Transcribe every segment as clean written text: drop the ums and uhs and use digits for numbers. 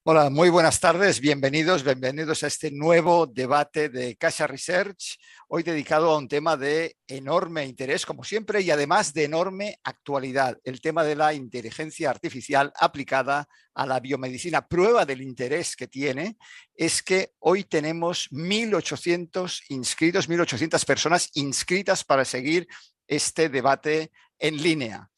Hola, muy buenas tardes, bienvenidos a este nuevo debate de Casa Research, hoy dedicado a un tema de enorme interés, como siempre, y además de enorme actualidad, el tema de la inteligencia artificial aplicada a la biomedicina. Prueba del interés que tiene es que hoy tenemos 1.800 inscritos, 1.800 personas inscritas para seguir este debate en línea.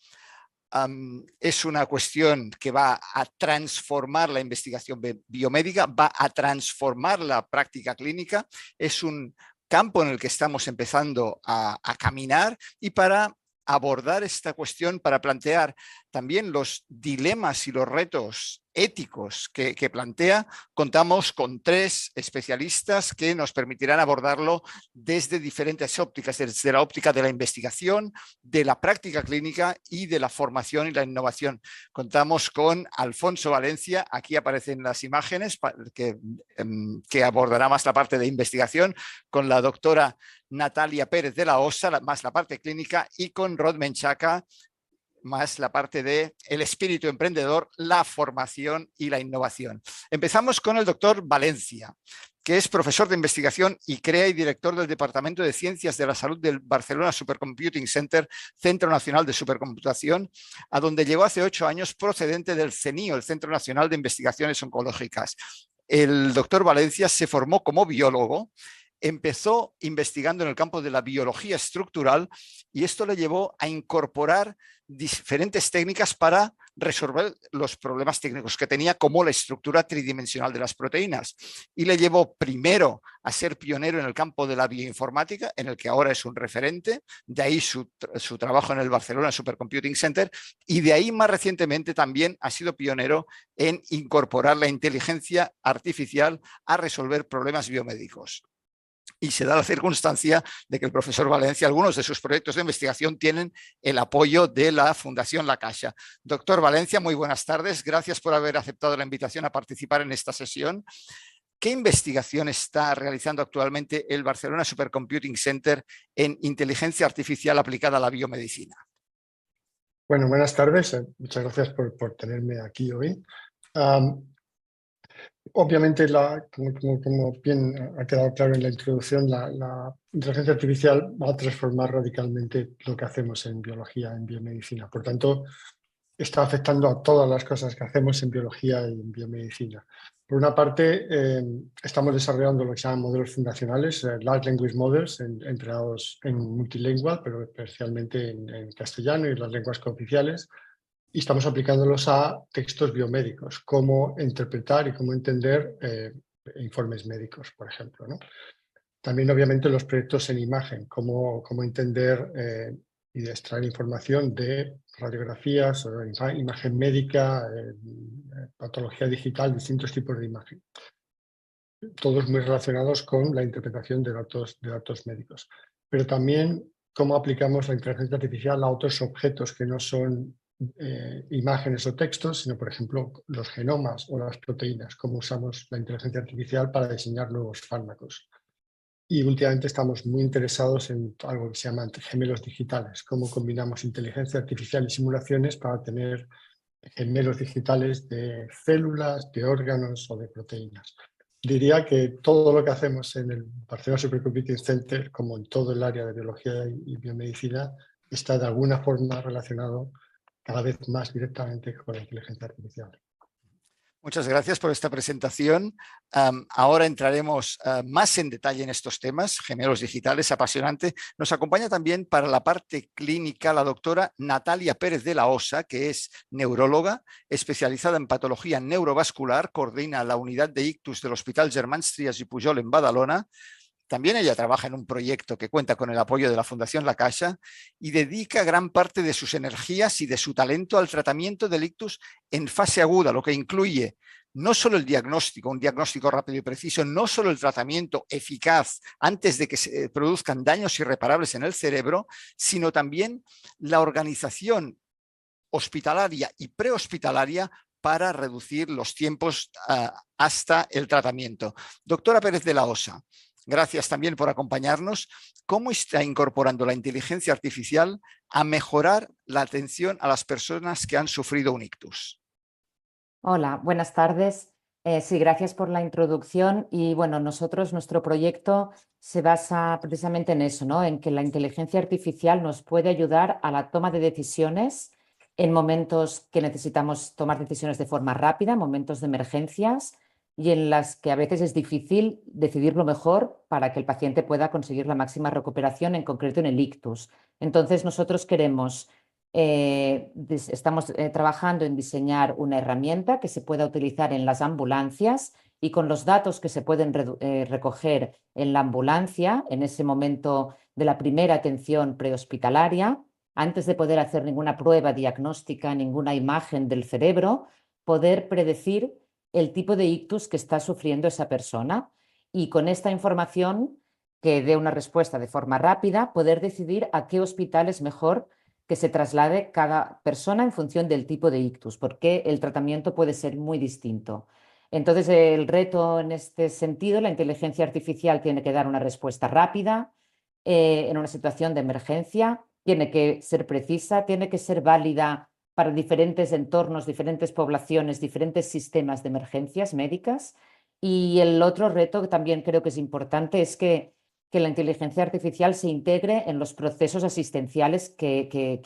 Es una cuestión que va a transformar la investigación biomédica, va a transformar la práctica clínica. Es un campo en el que estamos empezando a caminar y para abordar esta cuestión, para plantear también los dilemas y los retos éticos que plantea, contamos con tres especialistas que nos permitirán abordarlo desde diferentes ópticas, desde la óptica de la investigación, de la práctica clínica y de la formación y la innovación. Contamos con Alfonso Valencia, aquí aparecen las imágenes que abordará más la parte de investigación, con la doctora Natalia Pérez de la Osa, más la parte clínica, y con Rod Menchaca, más la parte de el espíritu emprendedor, la formación y la innovación. Empezamos con el doctor Valencia, que es profesor de investigación y crea y director del Departamento de Ciencias de la Salud del Barcelona Supercomputing Center, Centro Nacional de Supercomputación, a donde llegó hace 8 años procedente del CENIO, el Centro Nacional de Investigaciones Oncológicas. El doctor Valencia se formó como biólogo, empezó investigando en el campo de la biología estructural y esto le llevó a incorporar diferentes técnicas para resolver los problemas técnicos que tenía, como la estructura tridimensional de las proteínas. Y le llevó primero a ser pionero en el campo de la bioinformática, en el que ahora es un referente, de ahí su trabajo en el Barcelona Supercomputing Center, y de ahí más recientemente también ha sido pionero en incorporar la inteligencia artificial a resolver problemas biomédicos. Y se da la circunstancia de que el profesor Valencia, algunos de sus proyectos de investigación tienen el apoyo de la Fundación La Caixa. Doctor Valencia, muy buenas tardes. Gracias por haber aceptado la invitación a participar en esta sesión. ¿Qué investigación está realizando actualmente el Barcelona Supercomputing Center en inteligencia artificial aplicada a la biomedicina? Bueno, buenas tardes. Muchas gracias por tenerme aquí hoy. Obviamente, como bien ha quedado claro en la introducción, la inteligencia artificial va a transformar radicalmente lo que hacemos en biología, en biomedicina. Por tanto, está afectando a todas las cosas que hacemos en biología y en biomedicina. Por una parte, estamos desarrollando lo que se llaman modelos fundacionales, Large Language Models, entrenados en multilingüe, pero especialmente en castellano y las lenguas cooficiales. Y estamos aplicándolos a textos biomédicos, cómo interpretar y cómo entender informes médicos, por ejemplo, ¿no? También, obviamente, los proyectos en imagen, cómo entender y extraer información de radiografías, o imagen médica, patología digital, distintos tipos de imagen. Todos muy relacionados con la interpretación de datos médicos. Pero también cómo aplicamos la inteligencia artificial a otros objetos que no son imágenes o textos, sino, por ejemplo, los genomas o las proteínas, cómo usamos la inteligencia artificial para diseñar nuevos fármacos. Y últimamente estamos muy interesados en algo que se llama gemelos digitales, cómo combinamos inteligencia artificial y simulaciones para tener gemelos digitales de células, de órganos o de proteínas. Diría que todo lo que hacemos en el Barcelona Supercomputing Center, como en todo el área de biología y biomedicina, está de alguna forma relacionado cada vez más directamente con la inteligencia artificial. Muchas gracias por esta presentación. Ahora entraremos más en detalle en estos temas, gemelos digitales, apasionante. Nos acompaña también para la parte clínica la doctora Natalia Pérez de la Osa, que es neuróloga, especializada en patología neurovascular, coordina la unidad de ictus del Hospital Germans Trias i Pujol en Badalona. También ella trabaja en un proyecto que cuenta con el apoyo de la Fundación La Caixa y dedica gran parte de sus energías y de su talento al tratamiento del ictus en fase aguda, lo que incluye no solo el diagnóstico, un diagnóstico rápido y preciso, no solo el tratamiento eficaz antes de que se produzcan daños irreparables en el cerebro, sino también la organización hospitalaria y prehospitalaria para reducir los tiempos hasta el tratamiento. Doctora Pérez de la Osa, gracias también por acompañarnos. ¿Cómo está incorporando la inteligencia artificial a mejorar la atención a las personas que han sufrido un ictus? Hola, buenas tardes. Sí, gracias por la introducción. Y bueno, nuestro proyecto se basa precisamente en eso, ¿no? En que la inteligencia artificial nos puede ayudar a la toma de decisiones en momentos que necesitamos tomar decisiones de forma rápida, momentos de emergencias y en las que a veces es difícil decidir lo mejor para que el paciente pueda conseguir la máxima recuperación, en concreto en el ictus. Entonces, nosotros estamos trabajando en diseñar una herramienta que se pueda utilizar en las ambulancias y con los datos que se pueden recoger en la ambulancia en ese momento de la primera atención prehospitalaria, antes de poder hacer ninguna prueba diagnóstica, ninguna imagen del cerebro, poder predecir el tipo de ictus que está sufriendo esa persona y con esta información que dé una respuesta de forma rápida, poder decidir a qué hospital es mejor que se traslade cada persona en función del tipo de ictus, porque el tratamiento puede ser muy distinto. Entonces, el reto en este sentido, la inteligencia artificial tiene que dar una respuesta rápida en una situación de emergencia, tiene que ser precisa, tiene que ser válida para diferentes entornos, diferentes poblaciones, diferentes sistemas de emergencias médicas. Y el otro reto que también creo que es importante es que la inteligencia artificial se integre en los procesos asistenciales que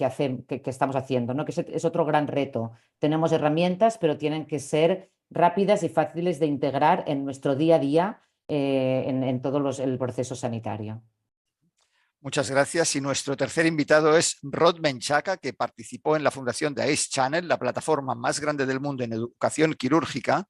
estamos haciendo, ¿no? Que es otro gran reto. Tenemos herramientas, pero tienen que ser rápidas y fáciles de integrar en nuestro día a día en todo el proceso sanitario. Muchas gracias. Y nuestro tercer invitado es Rod Menchaca, que participó en la fundación de ACE Channel, la plataforma más grande del mundo en educación quirúrgica.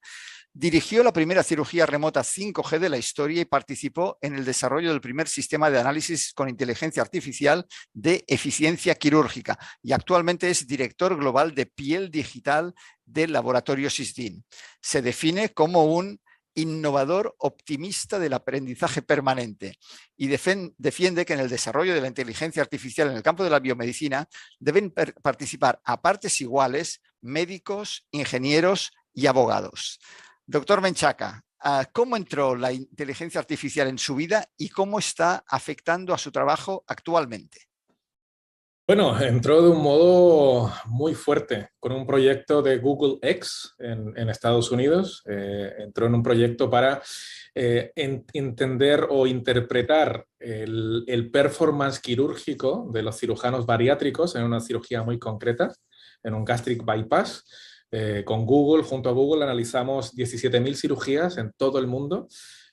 Dirigió la primera cirugía remota 5G de la historia y participó en el desarrollo del primer sistema de análisis con inteligencia artificial de eficiencia quirúrgica y actualmente es director global de piel digital del laboratorio Sysdin. Se define como un innovador optimista del aprendizaje permanente y defiende que en el desarrollo de la inteligencia artificial en el campo de la biomedicina deben participar a partes iguales médicos, ingenieros y abogados. Doctor Menchaca, ¿cómo entró la inteligencia artificial en su vida y cómo está afectando a su trabajo actualmente? Bueno, entró de un modo muy fuerte con un proyecto de Google X en Estados Unidos. Entró en un proyecto para entender o interpretar el performance quirúrgico de los cirujanos bariátricos en una cirugía muy concreta, en un gastric bypass. Con Google, junto a Google, analizamos 17.000 cirugías en todo el mundo,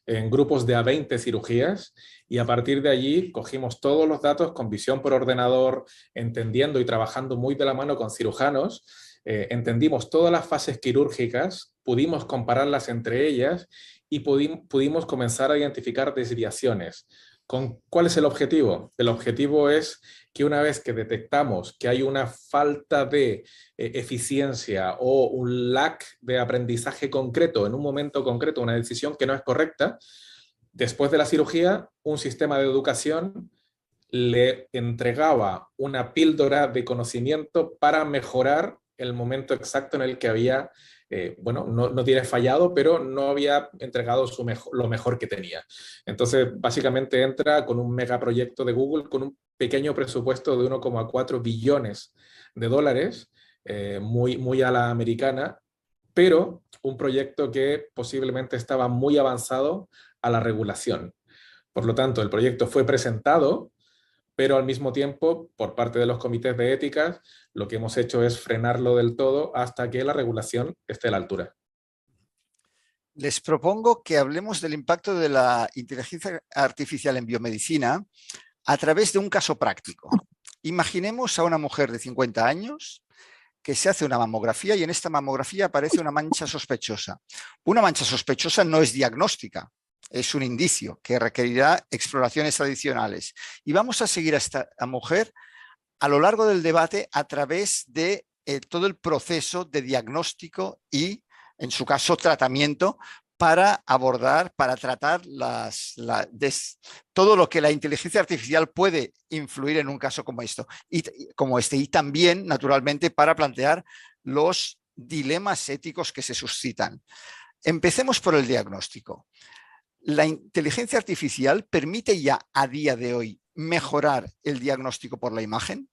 en grupos de a 20 cirugías, y a partir de allí cogimos todos los datos con visión por ordenador, entendiendo y trabajando muy de la mano con cirujanos, entendimos todas las fases quirúrgicas, pudimos compararlas entre ellas y pudimos comenzar a identificar desviaciones. ¿Cuál es el objetivo? El objetivo es que una vez que detectamos que hay una falta de eficiencia o un lack de aprendizaje concreto en un momento concreto, una decisión que no es correcta, después de la cirugía, un sistema de educación le entregaba una píldora de conocimiento para mejorar el momento exacto en el que había, bueno, no tiene fallado, pero no había entregado lo mejor que tenía. Entonces, básicamente entra con un megaproyecto de Google, con un pequeño presupuesto de 1,4 billones de dólares, muy a la americana, pero un proyecto que posiblemente estaba muy avanzado a la regulación. Por lo tanto, el proyecto fue presentado, pero al mismo tiempo, por parte de los comités de ética, lo que hemos hecho es frenarlo del todo hasta que la regulación esté a la altura. Les propongo que hablemos del impacto de la inteligencia artificial en biomedicina a través de un caso práctico. Imaginemos a una mujer de 50 años que se hace una mamografía y en esta mamografía aparece una mancha sospechosa. Una mancha sospechosa no es diagnóstica, es un indicio que requerirá exploraciones adicionales. Y vamos a seguir a esta mujer a lo largo del debate a través de todo el proceso de diagnóstico y, en su caso, tratamiento para abordar, para tratar todo lo que la inteligencia artificial puede influir en un caso como este. Y también, naturalmente, para plantear los dilemas éticos que se suscitan. Empecemos por el diagnóstico. ¿La inteligencia artificial permite ya a día de hoy mejorar el diagnóstico por la imagen?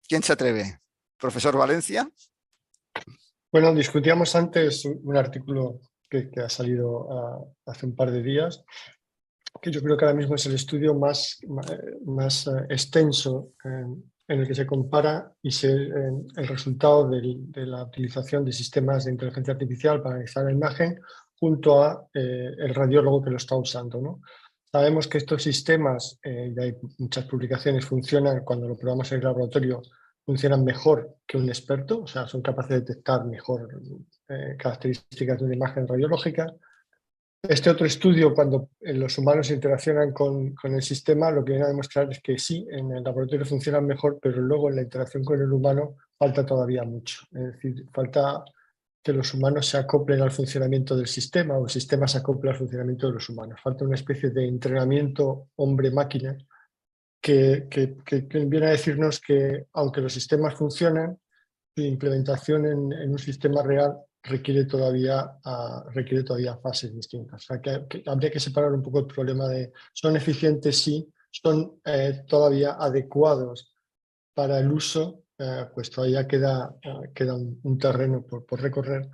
¿Quién se atreve? ¿Profesor Valencia? Bueno, discutíamos antes un artículo que ha salido hace un par de días, que yo creo que ahora mismo es el estudio más extenso en el que se compara el resultado de la utilización de sistemas de inteligencia artificial para analizar la imagen junto a el radiólogo que lo está usando, ¿no? Sabemos que estos sistemas, y hay muchas publicaciones, funcionan cuando lo probamos en el laboratorio, funcionan mejor que un experto, o sea, son capaces de detectar mejor características de una imagen radiológica. Este otro estudio, cuando los humanos interaccionan con el sistema, lo que viene a demostrar es que sí, en el laboratorio funcionan mejor, pero luego en la interacción con el humano falta todavía mucho. Es decir, falta que los humanos se acoplen al funcionamiento del sistema o el sistema se acople al funcionamiento de los humanos. Falta una especie de entrenamiento hombre-máquina que viene a decirnos que, aunque los sistemas funcionan, la implementación en un sistema real requiere todavía fases distintas. O sea, que habría que separar un poco el problema de son eficientes, sí, son todavía adecuados para el uso, pues todavía queda un terreno por recorrer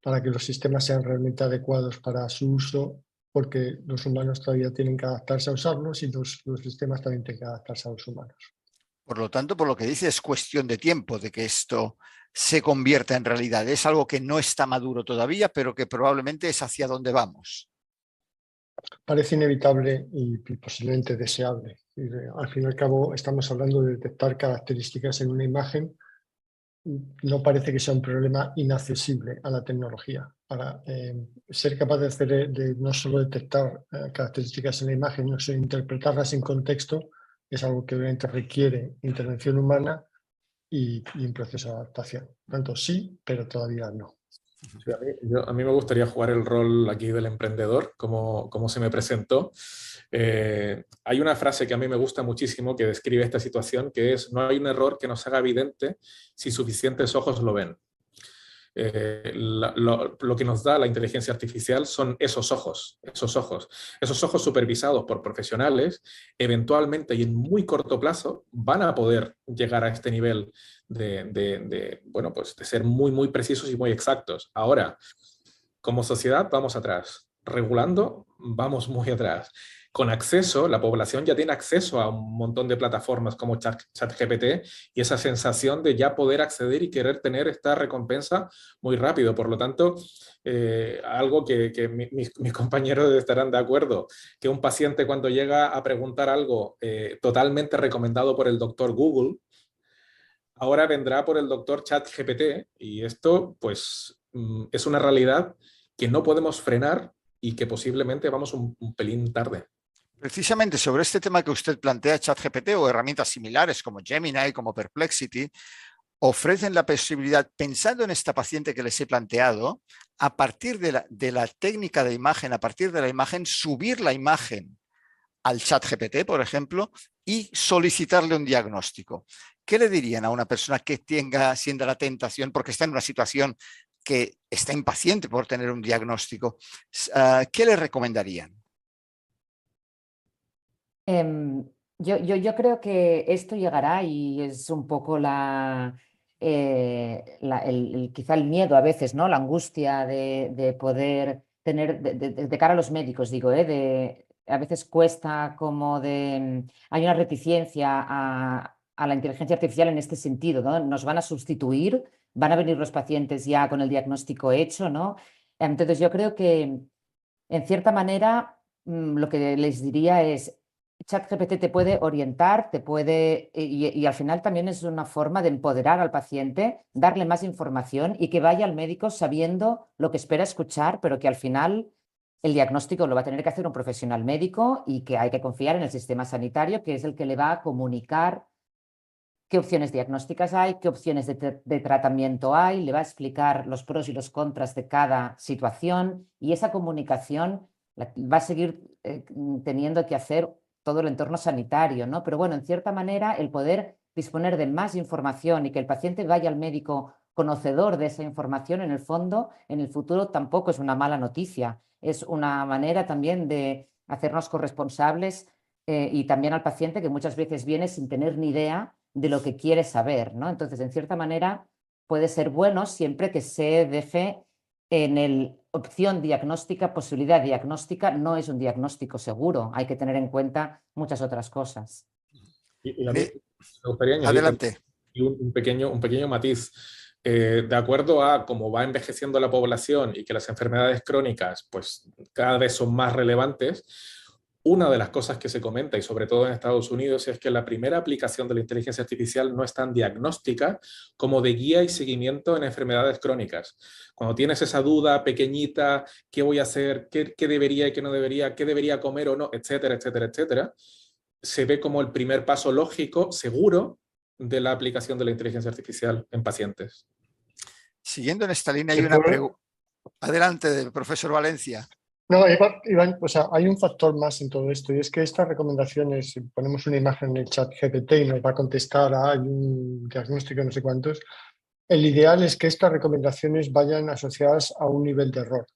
para que los sistemas sean realmente adecuados para su uso, porque los humanos todavía tienen que adaptarse a usarlos y los sistemas también tienen que adaptarse a los humanos. Por lo tanto, por lo que dice, es cuestión de tiempo de que esto se convierta en realidad. Es algo que no está maduro todavía, pero que probablemente es hacia donde vamos. Parece inevitable y posiblemente deseable. Al fin y al cabo, estamos hablando de detectar características en una imagen. No parece que sea un problema inaccesible a la tecnología. Para ser capaz de no solo detectar características en la imagen, sino interpretarlas en contexto, es algo que obviamente requiere intervención humana y un proceso de adaptación. Tanto sí, pero todavía no. Sí, a mí me gustaría jugar el rol aquí del emprendedor, como se me presentó. Hay una frase que a mí me gusta muchísimo que describe esta situación, que es: no hay un error que nos haga evidente si suficientes ojos lo ven. Lo que nos da la inteligencia artificial son esos ojos supervisados por profesionales, eventualmente y en muy corto plazo van a poder llegar a este nivel bueno, pues de ser muy, muy precisos y muy exactos. Ahora, como sociedad vamos atrás, regulando vamos muy atrás. Con acceso, la población ya tiene acceso a un montón de plataformas como ChatGPT y esa sensación de ya poder acceder y querer tener esta recompensa muy rápido. Por lo tanto, algo que mis compañeros estarán de acuerdo, que un paciente cuando llega a preguntar algo totalmente recomendado por el doctor Google, ahora vendrá por el doctor ChatGPT, y esto pues es una realidad que no podemos frenar y que posiblemente vamos un pelín tarde. Precisamente sobre este tema que usted plantea, ChatGPT o herramientas similares como Gemini, como Perplexity, ofrecen la posibilidad, pensando en esta paciente que les he planteado, a partir de la técnica de imagen, a partir de la imagen, subir la imagen al ChatGPT, por ejemplo, y solicitarle un diagnóstico. ¿Qué le dirían a una persona que sienta la tentación, porque está en una situación que está impaciente por tener un diagnóstico? ¿Qué le recomendarían? Yo creo que esto llegará y es un poco quizá el miedo a veces, ¿no? La angustia de poder tener, de cara a los médicos, digo, a veces cuesta hay una reticencia a la inteligencia artificial en este sentido, ¿no? Nos van a sustituir, van a venir los pacientes ya con el diagnóstico hecho, ¿no? Entonces yo creo que en cierta manera lo que les diría es: ChatGPT te puede orientar, y al final también es una forma de empoderar al paciente, darle más información y que vaya al médico sabiendo lo que espera escuchar, pero que al final el diagnóstico lo va a tener que hacer un profesional médico y que hay que confiar en el sistema sanitario, que es el que le va a comunicar qué opciones diagnósticas hay, qué opciones de tratamiento hay, le va a explicar los pros y los contras de cada situación, y esa comunicación va a seguir teniendo que hacer todo el entorno sanitario, ¿no? Pero bueno, en cierta manera, el poder disponer de más información y que el paciente vaya al médico conocedor de esa información, en el fondo, en el futuro tampoco es una mala noticia. Es una manera también de hacernos corresponsables y también al paciente, que muchas veces viene sin tener ni idea de lo que quiere saber, ¿no? Entonces, en cierta manera, puede ser bueno siempre que se deje en el opción diagnóstica, posibilidad diagnóstica. No es un diagnóstico seguro, hay que tener en cuenta muchas otras cosas. Y a mí me gustaría añadir Adelante. un pequeño matiz. De acuerdo a cómo va envejeciendo la población y que las enfermedades crónicas pues, cada vez son más relevantes, una de las cosas que se comenta, y sobre todo en Estados Unidos, es que la primera aplicación de la inteligencia artificial no es tan diagnóstica como de guía y seguimiento en enfermedades crónicas. Cuando tienes esa duda pequeñita, ¿qué voy a hacer? ¿Qué debería y qué no debería? ¿Qué debería comer o no? Etcétera, etcétera, etcétera. Se ve como el primer paso lógico, seguro, de la aplicación de la inteligencia artificial en pacientes. Siguiendo en esta línea, hay una pregunta. Adelante, profesor Valencia. No, Iván, o sea, hay un factor más en todo esto, y es que estas recomendaciones, si ponemos una imagen en el chat GPT y nos va a contestar, hay un diagnóstico, no sé cuántos, el ideal es que estas recomendaciones vayan asociadas a un nivel de error.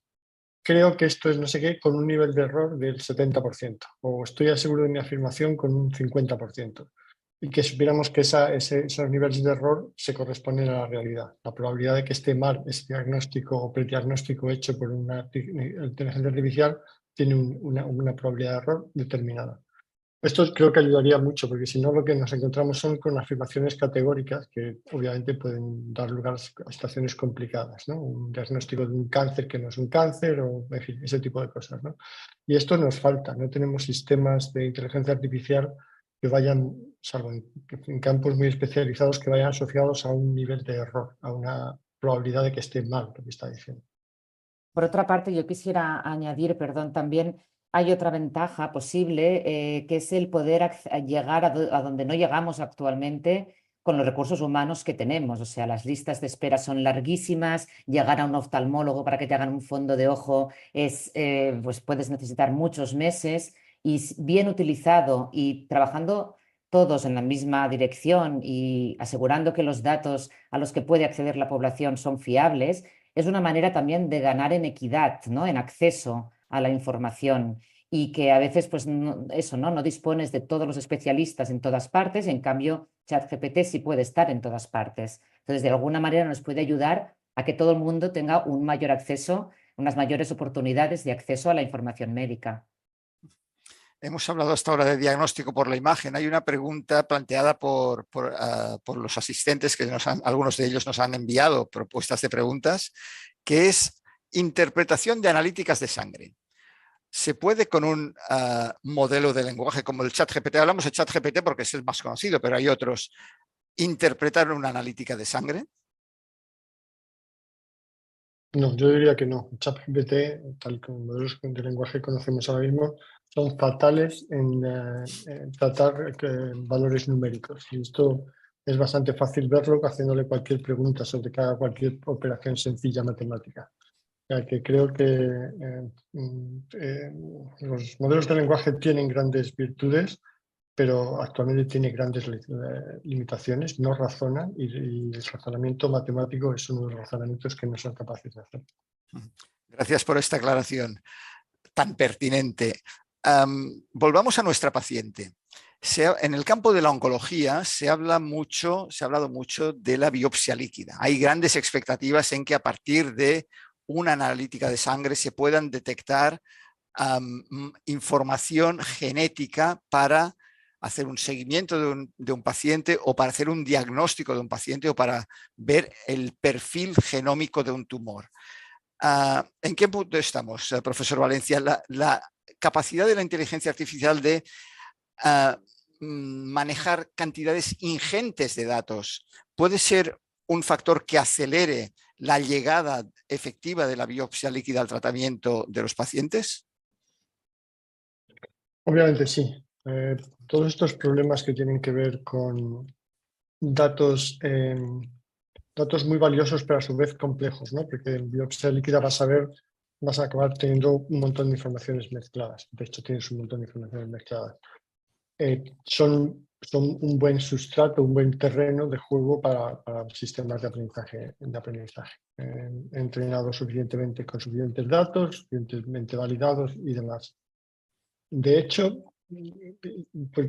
Creo que esto es no sé qué con un nivel de error del 70%, o estoy aseguro de mi afirmación con un 50%. Y que supiéramos que esos niveles de error se corresponden a la realidad. La probabilidad de que esté mal ese diagnóstico o prediagnóstico hecho por una inteligencia artificial tiene una probabilidad de error determinada. Esto creo que ayudaría mucho, porque si no lo que nos encontramos son con afirmaciones categóricas que obviamente pueden dar lugar a situaciones complicadas, ¿no? Un diagnóstico de un cáncer que no es un cáncer, o en fin, ese tipo de cosas, ¿no? Y esto nos falta, no tenemos sistemas de inteligencia artificial que vayan, salvo en campos muy especializados, que vayan asociados a un nivel de error, a una probabilidad de que esté mal lo que está diciendo. Por otra parte, yo quisiera añadir, perdón, también hay otra ventaja posible, que es el poder llegar a donde no llegamos actualmente con los recursos humanos que tenemos. O sea, las listas de espera son larguísimas, llegar a un oftalmólogo para que te hagan un fondo de ojo pues puedes necesitar muchos meses, y bien utilizado y trabajando todos en la misma dirección y asegurando que los datos a los que puede acceder la población son fiables, es una manera también de ganar en equidad, ¿no? En acceso a la información, y que a veces pues no dispones de todos los especialistas en todas partes, y en cambio ChatGPT sí puede estar en todas partes. Entonces, de alguna manera nos puede ayudar a que todo el mundo tenga un mayor acceso, unas mayores oportunidades de acceso a la información médica. Hemos hablado hasta ahora de diagnóstico por la imagen. Hay una pregunta planteada por los asistentes, que algunos de ellos nos han enviado propuestas de preguntas, que es interpretación de analíticas de sangre. ¿Se puede con un modelo de lenguaje como el ChatGPT? Hablamos de ChatGPT porque es el más conocido, pero hay otros. ¿Interpretar una analítica de sangre? No, yo diría que no. ChatGPT, tal como modelos de lenguaje que conocemos ahora mismo, son fatales en tratar valores numéricos. Y esto es bastante fácil verlo haciéndole cualquier pregunta sobre cualquier operación sencilla matemática. O sea, que creo que los modelos de lenguaje tienen grandes virtudes, pero actualmente tiene grandes limitaciones, no razonan, y el razonamiento matemático es uno de los razonamientos que no son capaces de hacer. Gracias por esta aclaración tan pertinente. Volvamos a nuestra paciente. En el campo de la oncología se ha hablado mucho de la biopsia líquida. Hay grandes expectativas en que a partir de una analítica de sangre se puedan detectar información genética para hacer un seguimiento de un paciente, o para hacer un diagnóstico de un paciente, o para ver el perfil genómico de un tumor. ¿En qué punto estamos, profesor Valencia? La capacidad de la inteligencia artificial de manejar cantidades ingentes de datos puede ser un factor que acelere la llegada efectiva de la biopsia líquida al tratamiento de los pacientes. Obviamente sí. Todos estos problemas que tienen que ver con datos muy valiosos, pero a su vez complejos, ¿no? Porque en biopsia líquida vas a acabar teniendo un montón de informaciones mezcladas. De hecho, tienes un montón de informaciones mezcladas. Son un buen sustrato, un buen terreno de juego para sistemas de aprendizaje. Entrenados suficientemente con suficientes datos, suficientemente validados y demás. De hecho,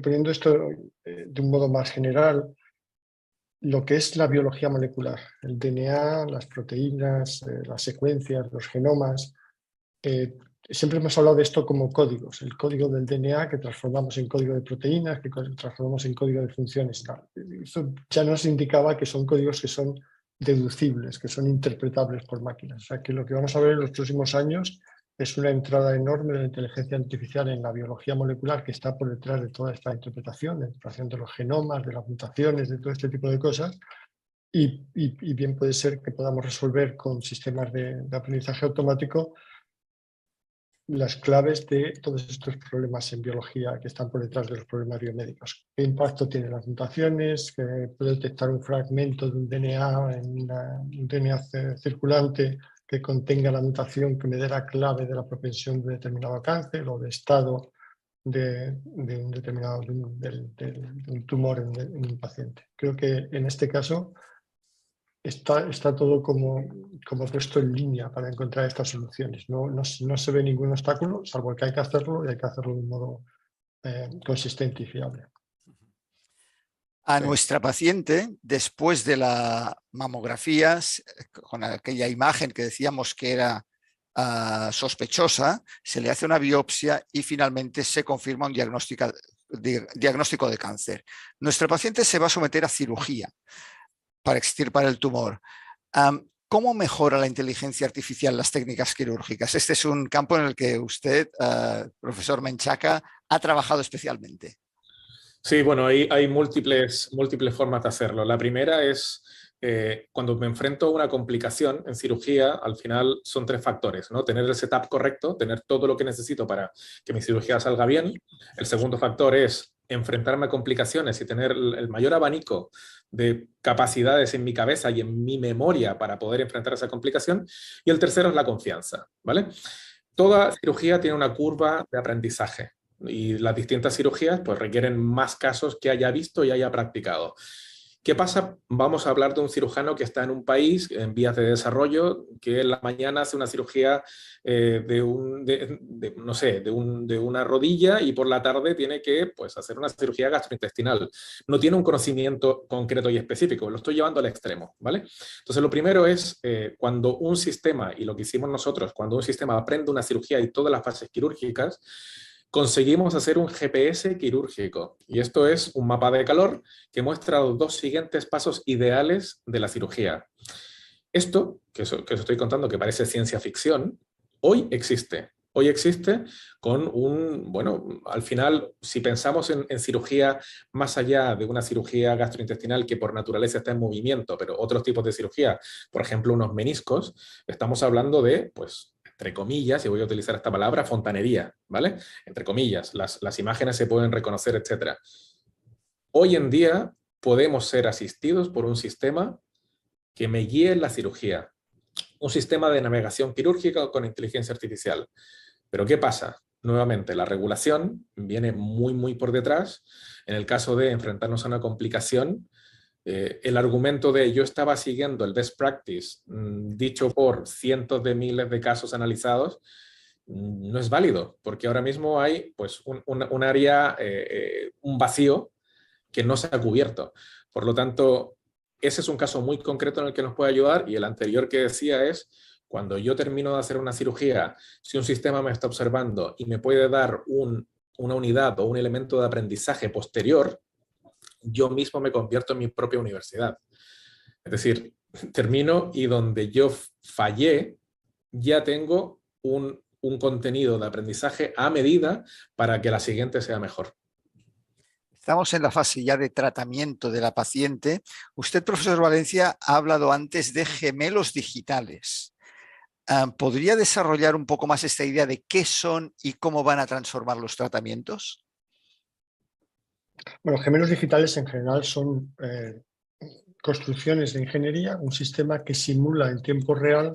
poniendo esto de un modo más general, lo que es la biología molecular, el DNA, las proteínas, las secuencias, los genomas. Siempre hemos hablado de esto como códigos, el código del DNA que transformamos en código de proteínas, que transformamos en código de funciones. Eso ya nos indicaba que son códigos que son deducibles, que son interpretables por máquinas. O sea que lo que vamos a ver en los próximos años es una entrada enorme de la inteligencia artificial en la biología molecular que está por detrás de toda esta interpretación, la interpretación de los genomas, de las mutaciones, de todo este tipo de cosas. Y bien puede ser que podamos resolver con sistemas de aprendizaje automático las claves de todos estos problemas en biología que están por detrás de los problemas biomédicos. ¿Qué impacto tienen las mutaciones? ¿Que puede detectar un fragmento de un DNA, un DNA circulante que contenga la mutación que me dé la clave de la propensión de determinado cáncer o de estado de un determinado de un tumor en un paciente? Creo que en este caso está todo como puesto en línea para encontrar estas soluciones. No se ve ningún obstáculo, salvo que hay que hacerlo y hay que hacerlo de un modo consistente y fiable. A nuestra paciente, después de la mamografía, con aquella imagen que decíamos que era sospechosa, se le hace una biopsia y finalmente se confirma un diagnóstico de cáncer. Nuestra paciente se va a someter a cirugía para extirpar el tumor. ¿Cómo mejora la inteligencia artificial las técnicas quirúrgicas? Este es un campo en el que usted, profesor Menchaca, ha trabajado especialmente. Sí, bueno, hay múltiples formas de hacerlo. La primera es cuando me enfrento a una complicación en cirugía, al final son 3 factores, ¿no? Tener el setup correcto, tener todo lo que necesito para que mi cirugía salga bien. El segundo factor es enfrentarme a complicaciones y tener el mayor abanico de capacidades en mi cabeza y en mi memoria para poder enfrentar esa complicación. Y el tercero es la confianza, ¿vale? Toda cirugía tiene una curva de aprendizaje y las distintas cirugías pues requieren más casos que haya visto y haya practicado. ¿Qué pasa? Vamos a hablar de un cirujano que está en un país en vías de desarrollo, que en la mañana hace una cirugía de una rodilla y por la tarde tiene que pues, hacer una cirugía gastrointestinal. No tiene un conocimiento concreto y específico, lo estoy llevando al extremo, ¿vale? Entonces lo primero es cuando un sistema, y lo que hicimos nosotros, cuando un sistema aprende una cirugía y todas las fases quirúrgicas, conseguimos hacer un GPS quirúrgico. Y esto es un mapa de calor que muestra los 2 siguientes pasos ideales de la cirugía. Esto, que os estoy contando que parece ciencia ficción, hoy existe. Hoy existe con al final, si pensamos en cirugía más allá de una cirugía gastrointestinal que por naturaleza está en movimiento, pero otros tipos de cirugía, por ejemplo, unos meniscos, estamos hablando de, pues, entre comillas, y voy a utilizar esta palabra, fontanería, ¿vale? Entre comillas, las imágenes se pueden reconocer, etc. Hoy en día podemos ser asistidos por un sistema que me guíe en la cirugía, un sistema de navegación quirúrgica con inteligencia artificial. Pero ¿qué pasa? Nuevamente, la regulación viene muy por detrás. En el caso de enfrentarnos a una complicación, el argumento de yo estaba siguiendo el best practice dicho por cientos de miles de casos analizados no es válido, porque ahora mismo hay pues, un área, un vacío que no se ha cubierto. Por lo tanto, ese es un caso muy concreto en el que nos puede ayudar, y el anterior que decía es, cuando yo termino de hacer una cirugía, si un sistema me está observando y me puede dar una unidad o un elemento de aprendizaje posterior, yo mismo me convierto en mi propia universidad. Es decir, termino y donde yo fallé, ya tengo un contenido de aprendizaje a medida para que la siguiente sea mejor. Estamos en la fase ya de tratamiento de la paciente. Usted, profesor Valencia, ha hablado antes de gemelos digitales. ¿Podría desarrollar un poco más esta idea de qué son y cómo van a transformar los tratamientos? Bueno, gemelos digitales en general son construcciones de ingeniería, un sistema que simula en tiempo real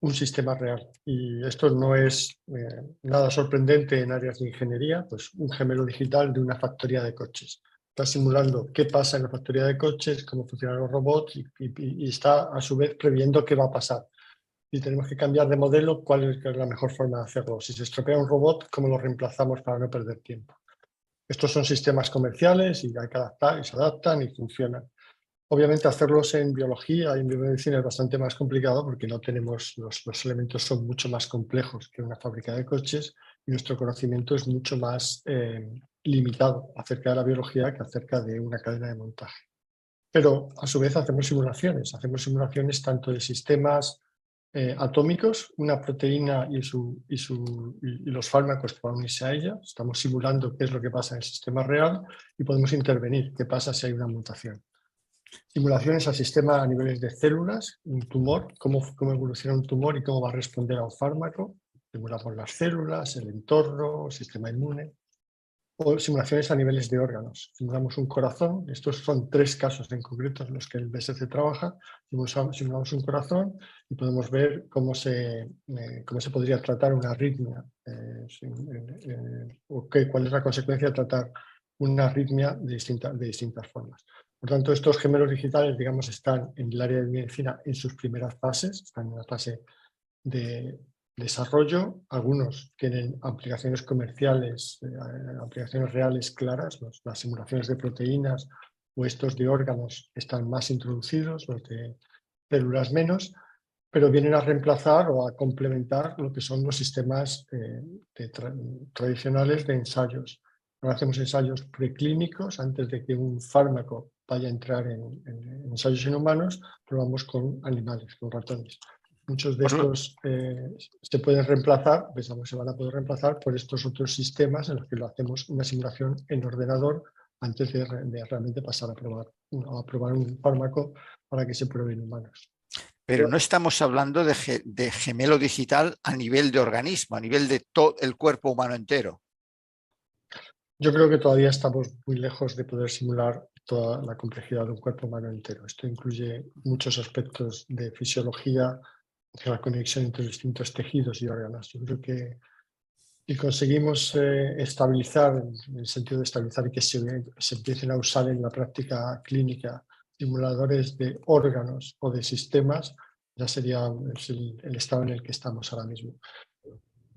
un sistema real. Y esto no es nada sorprendente en áreas de ingeniería, pues un gemelo digital de una factoría de coches. Está simulando qué pasa en la factoría de coches, cómo funcionan los robots y está a su vez previendo qué va a pasar. Si tenemos que cambiar de modelo, ¿cuál es la mejor forma de hacerlo? Si se estropea un robot, ¿cómo lo reemplazamos para no perder tiempo? Estos son sistemas comerciales y hay que adaptar y se adaptan y funcionan. Obviamente hacerlos en biología y en biomedicina es bastante más complicado porque no tenemos, los elementos son mucho más complejos que una fábrica de coches y nuestro conocimiento es mucho más limitado acerca de la biología que acerca de una cadena de montaje. Pero a su vez hacemos simulaciones tanto de sistemas atómicos, una proteína y los fármacos que van a unirse a ella. Estamos simulando qué es lo que pasa en el sistema real y podemos intervenir, qué pasa si hay una mutación. Simulaciones al sistema a niveles de células, un tumor, cómo evoluciona un tumor y cómo va a responder a un fármaco. Simulamos las células, el entorno, el sistema inmune. O simulaciones a niveles de órganos. Simulamos un corazón, estos son 3 casos en concreto en los que el BSC trabaja. Simulamos un corazón y podemos ver cómo se podría tratar una arritmia o cuál es la consecuencia de tratar una arritmia de distintas formas. Por tanto, estos gemelos digitales, digamos, están en el área de medicina en sus primeras fases, están en la fase de desarrollo. Algunos tienen aplicaciones comerciales, aplicaciones reales claras, las simulaciones de proteínas o estos de órganos están más introducidos, los de células menos, pero vienen a reemplazar o a complementar lo que son los sistemas tradicionales de ensayos. Ahora hacemos ensayos preclínicos antes de que un fármaco vaya a entrar en ensayos en humanos, probamos con animales, con ratones. Muchos de estos se pueden reemplazar, pensamos se van a poder reemplazar por estos otros sistemas en los que lo hacemos una simulación en ordenador antes de realmente pasar a probar un fármaco para que se pruebe en humanos. Pero no estamos hablando de gemelo digital a nivel de organismo, a nivel de todo el cuerpo humano entero. Yo creo que todavía estamos muy lejos de poder simular toda la complejidad de un cuerpo humano entero. Esto incluye muchos aspectos de fisiología, de la conexión entre distintos tejidos y órganos. Yo creo que si conseguimos estabilizar, en el sentido de estabilizar y que se empiecen a usar en la práctica clínica simuladores de órganos o de sistemas, ya sería el estado en el que estamos ahora mismo.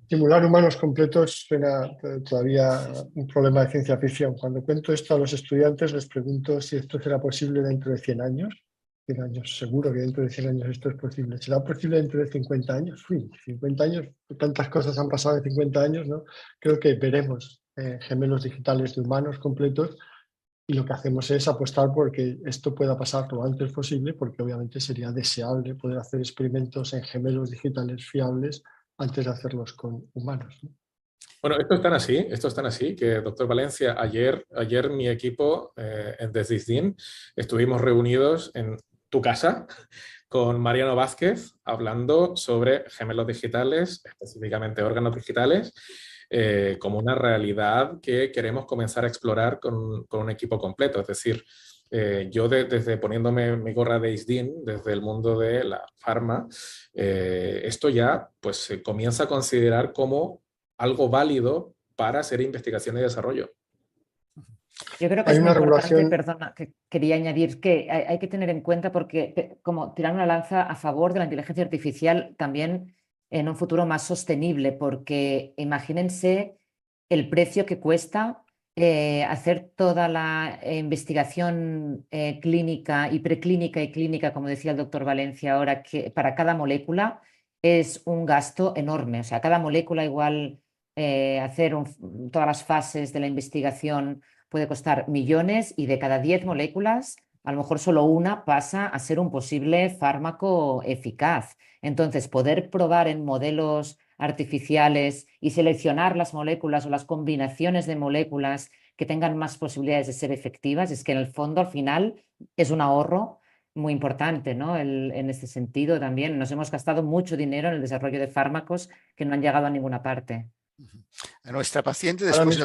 Simular humanos completos suena todavía un problema de ciencia ficción. Cuando cuento esto a los estudiantes les pregunto si esto será posible dentro de 100 años. 100 años, seguro que dentro de 100 años esto es posible. ¿Será posible dentro de 50 años? Uy, 50 años, tantas cosas han pasado en 50 años, ¿no? Creo que veremos gemelos digitales de humanos completos y lo que hacemos es apostar por que esto pueda pasar lo antes posible, porque obviamente sería deseable poder hacer experimentos en gemelos digitales fiables antes de hacerlos con humanos, ¿no? Bueno, esto es tan así que, doctor Valencia, ayer mi equipo en Desdisdin estuvimos reunidos en tu casa con Mariano Vázquez hablando sobre gemelos digitales, específicamente órganos digitales, como una realidad que queremos comenzar a explorar con un equipo completo. Es decir, yo desde poniéndome mi gorra de ISDIN, desde el mundo de la farma, esto ya pues, se comienza a considerar como algo válido para hacer investigación y desarrollo. Yo creo que es muy importante, perdona, que quería añadir que hay que tener en cuenta porque como tirar una lanza a favor de la inteligencia artificial también en un futuro más sostenible, porque imagínense el precio que cuesta hacer toda la investigación clínica y preclínica y clínica, como decía el doctor Valencia ahora, que para cada molécula es un gasto enorme. O sea, cada molécula igual hacer todas las fases de la investigación puede costar millones y de cada 10 moléculas, a lo mejor solo una pasa a ser un posible fármaco eficaz. Entonces, poder probar en modelos artificiales y seleccionar las moléculas o las combinaciones de moléculas que tengan más posibilidades de ser efectivas, es que en el fondo al final es un ahorro muy importante, ¿no? En este sentido también nos hemos gastado mucho dinero en el desarrollo de fármacos que no han llegado a ninguna parte. A nuestra paciente después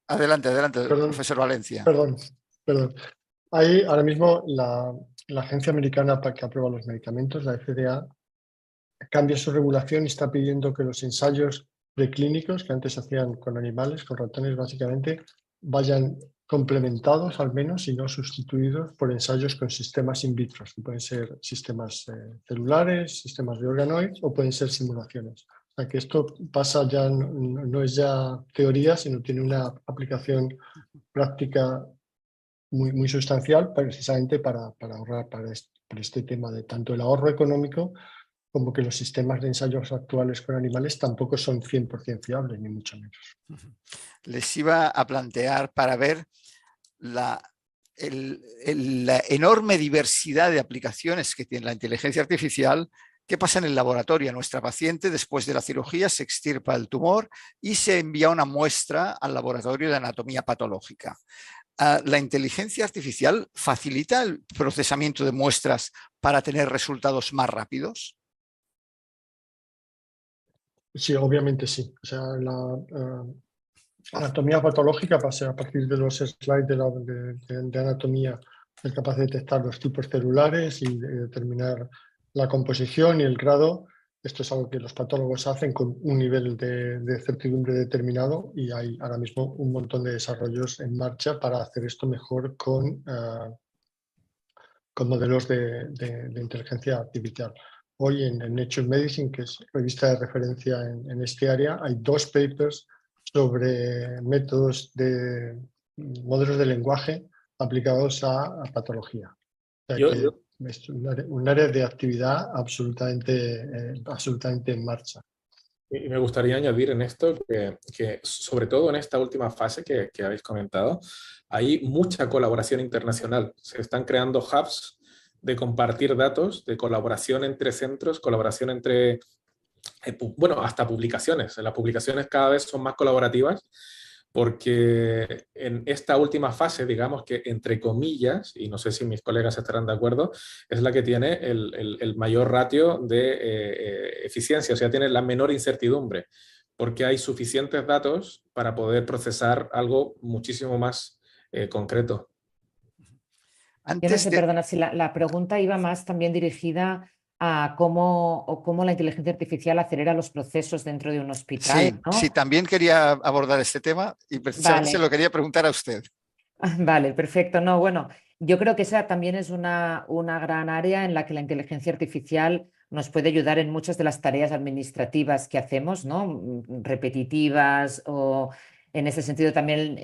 Adelante, profesor Valencia. Perdón. Ahora mismo la agencia americana que aprueba los medicamentos, la FDA, cambia su regulación y está pidiendo que los ensayos preclínicos que antes se hacían con animales, con ratones básicamente, vayan complementados al menos y no sustituidos por ensayos con sistemas in vitro, que pueden ser sistemas celulares, sistemas de organoides o pueden ser simulaciones. O sea que esto pasa ya, no es ya teoría, sino tiene una aplicación práctica muy sustancial precisamente para ahorrar por este tema de tanto el ahorro económico como que los sistemas de ensayos actuales con animales tampoco son 100% fiables, ni mucho menos. Les iba a plantear para ver la enorme diversidad de aplicaciones que tiene la inteligencia artificial. ¿Qué pasa en el laboratorio? Nuestra paciente, después de la cirugía, se extirpa el tumor y se envía una muestra al laboratorio de anatomía patológica. ¿La inteligencia artificial facilita el procesamiento de muestras para tener resultados más rápidos? Sí, obviamente sí. O sea, la anatomía patológica, a partir de los slides de anatomía, es capaz de detectar los tipos celulares y de determinar la composición y el grado. Esto es algo que los patólogos hacen con un nivel de certidumbre determinado, y hay ahora mismo un montón de desarrollos en marcha para hacer esto mejor con modelos de inteligencia artificial. Hoy en Nature Medicine, que es revista de referencia en este área, hay 2 papers sobre métodos de modelos de lenguaje aplicados a patología. O sea que es un área de actividad absolutamente en marcha. Y me gustaría añadir en esto que sobre todo en esta última fase que habéis comentado, hay mucha colaboración internacional. Se están creando hubs de compartir datos, de colaboración entre centros, colaboración entre, bueno, hasta publicaciones. Las publicaciones cada vez son más colaborativas, porque en esta última fase, digamos que entre comillas, y no sé si mis colegas estarán de acuerdo, es la que tiene el mayor ratio de eficiencia, o sea, tiene la menor incertidumbre, porque hay suficientes datos para poder procesar algo muchísimo más concreto. Yo no sé, perdona, si la pregunta iba más también dirigida a cómo la inteligencia artificial acelera los procesos dentro de un hospital, Sí, ¿no? sí, también quería abordar este tema y precisamente se lo quería preguntar a usted. Vale, perfecto. No, bueno, yo creo que esa también es una gran área en la que la inteligencia artificial nos puede ayudar en muchas de las tareas administrativas que hacemos, ¿no? Repetitivas, o en ese sentido también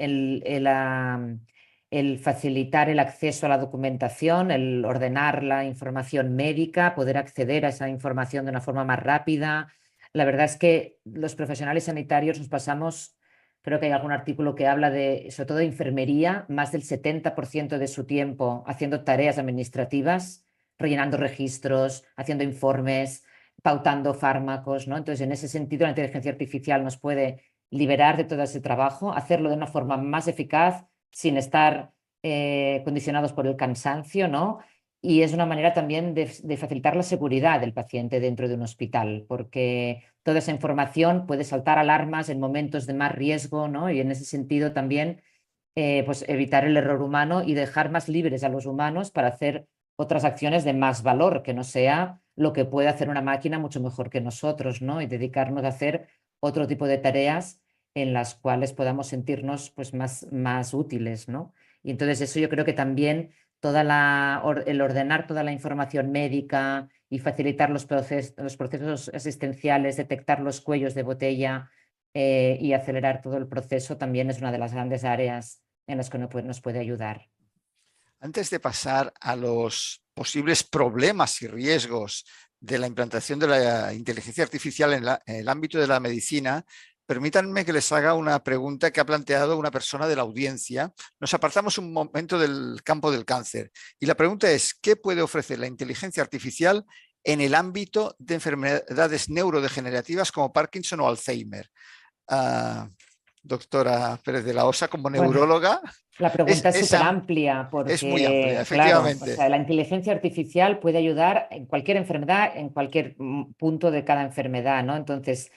el facilitar el acceso a la documentación, el ordenar la información médica, poder acceder a esa información de una forma más rápida. La verdad es que los profesionales sanitarios nos pasamos, creo que hay algún artículo que habla de, sobre todo de enfermería, más del 70% de su tiempo haciendo tareas administrativas, rellenando registros, haciendo informes, pautando fármacos, ¿no? Entonces, en ese sentido, la inteligencia artificial nos puede liberar de todo ese trabajo, hacerlo de una forma más eficaz, sin estar condicionados por el cansancio, ¿no? Y es una manera también de facilitar la seguridad del paciente dentro de un hospital, porque toda esa información puede saltar alarmas en momentos de más riesgo, ¿no? Y en ese sentido también pues evitar el error humano y dejar más libres a los humanos para hacer otras acciones de más valor, que no sea lo que puede hacer una máquina mucho mejor que nosotros, ¿no? Y dedicarnos a hacer otro tipo de tareas en las cuales podamos sentirnos pues más útiles, ¿no? Y entonces eso yo creo que también el ordenar toda la información médica y facilitar los procesos asistenciales, detectar los cuellos de botella y acelerar todo el proceso también es una de las grandes áreas en las que nos puede ayudar. Antes de pasar a los posibles problemas y riesgos de la implantación de la inteligencia artificial en el ámbito de la medicina, permítanme que les haga una pregunta que ha planteado una persona de la audiencia. Nos apartamos un momento del campo del cáncer y la pregunta es: ¿qué puede ofrecer la inteligencia artificial en el ámbito de enfermedades neurodegenerativas como Parkinson o Alzheimer? Doctora Pérez de la Osa, como neuróloga. Bueno, la pregunta es súper amplia porque, es muy amplia, claro, efectivamente. o sea, la inteligencia artificial puede ayudar en cualquier enfermedad, en cualquier punto de cada enfermedad, ¿no? Entonces,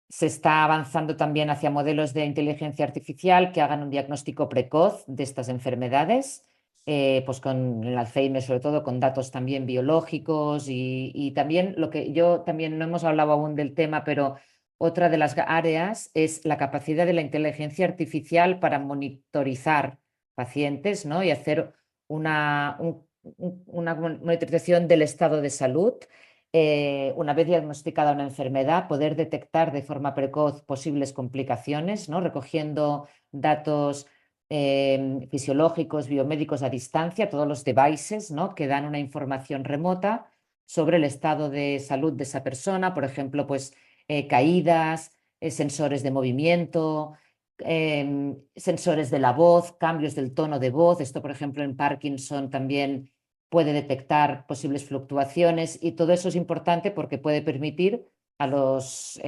se está avanzando también hacia modelos de inteligencia artificial que hagan un diagnóstico precoz de estas enfermedades, pues con el Alzheimer, sobre todo con datos también biológicos y también lo que yo también no hemos hablado aún del tema, pero otra de las áreas es la capacidad de la inteligencia artificial para monitorizar pacientes, ¿no? Y hacer una monitorización del estado de salud. Una vez diagnosticada una enfermedad, poder detectar de forma precoz posibles complicaciones, ¿no? Recogiendo datos fisiológicos, biomédicos a distancia, todos los devices, ¿no?, que dan una información remota sobre el estado de salud de esa persona, por ejemplo, pues caídas, sensores de movimiento, sensores de la voz, cambios del tono de voz. Esto, por ejemplo, en Parkinson también puede detectar posibles fluctuaciones, y todo eso es importante porque puede permitir a los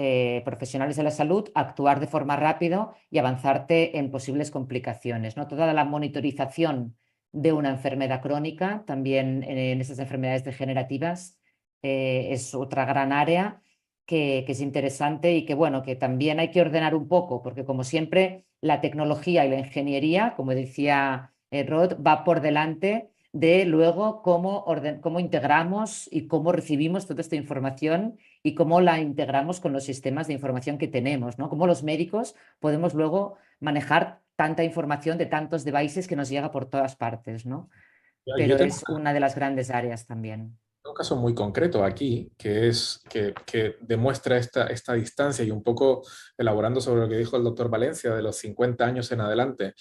profesionales de la salud actuar de forma rápida y avanzarte en posibles complicaciones, ¿no? Toda la monitorización de una enfermedad crónica, también en esas enfermedades degenerativas, es otra gran área que es interesante y que, bueno, que también hay que ordenar un poco, porque como siempre la tecnología y la ingeniería, como decía Rod, va por delante de luego cómo integramos y cómo recibimos toda esta información y cómo la integramos con los sistemas de información que tenemos, ¿no? Cómo los médicos podemos luego manejar tanta información de tantos devices que nos llega por todas partes, ¿no? Pero es una de las grandes áreas también. Un caso muy concreto aquí, que demuestra esta distancia, y un poco elaborando sobre lo que dijo el doctor Valencia de los 50 años en adelante.